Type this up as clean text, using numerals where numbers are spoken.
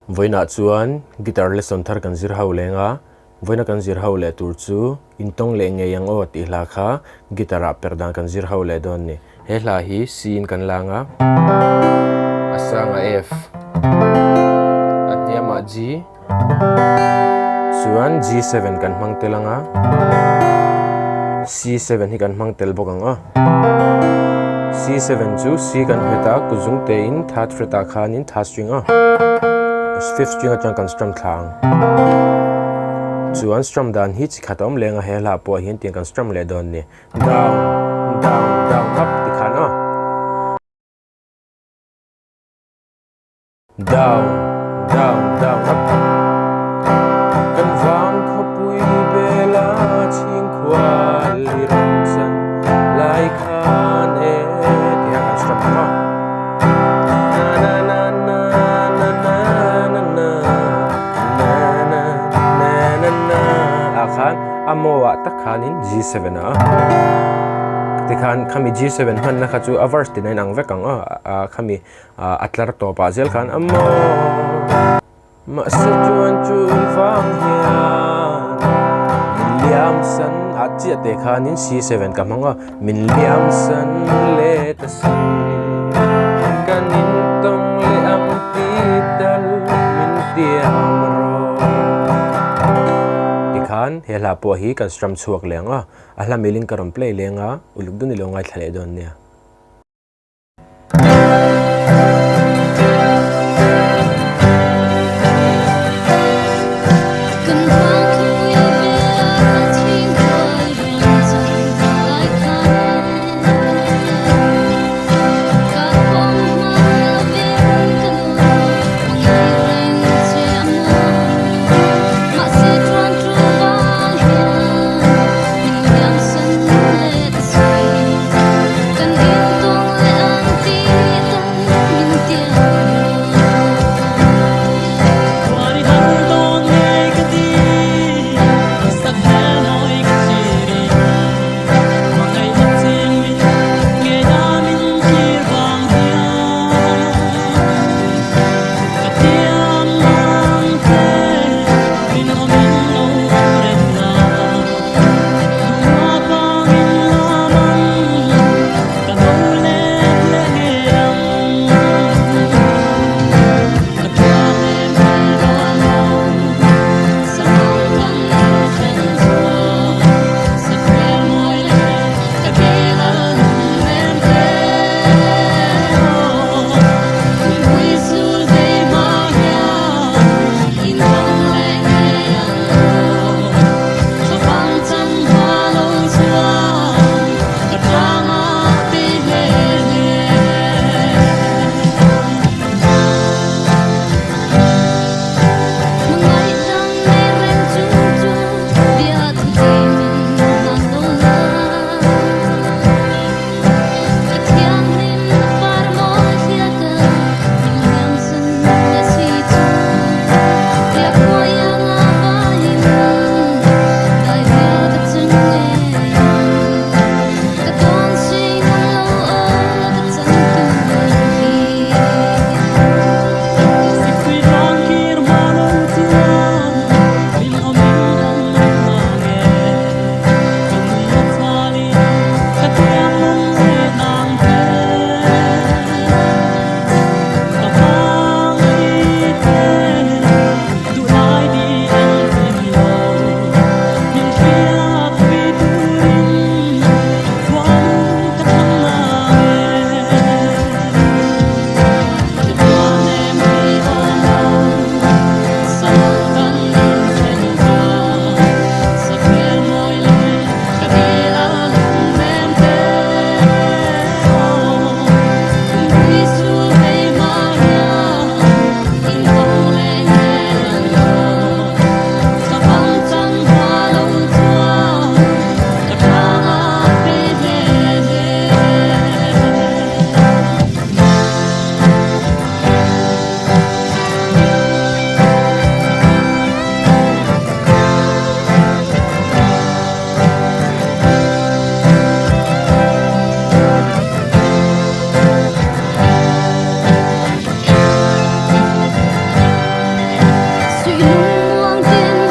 Voina chuan guitar lesson thar kan zir ho lenga voina kan zir ho le tur chu intong le nge yang o ti hla kha guitara perdan kan zir ho le don ni he hla hi C in kan langa asanga F atniama G chuan G7 kan hmang telanga C7 hi kan hmang tel bokang a C7 chu C kan heta kuzung te in third fret a khanin third string a fifth string atang kan strum thlang chuan strum dan hi chi khatom lenga he hla po hian tiang kan strum le don ni down down down up ti khan a down down down up kan wang khopui bela ching khwal li ram chan lai khan e ti kan strum ha amowa takhanin G7 a tikhan khami G7 han na khachu avers tin ang vekang a khami atlar to pa zel khan amo ma se chuan chul fang hian liam san achi te khanin C7 ka manga min liam san le ta si kanin tong le am ti dal min tiam khan hela po hi kan strum chuak lenga ahla milin karam play lenga uluk dun lo ngai thlale don nia Kan lung muang tin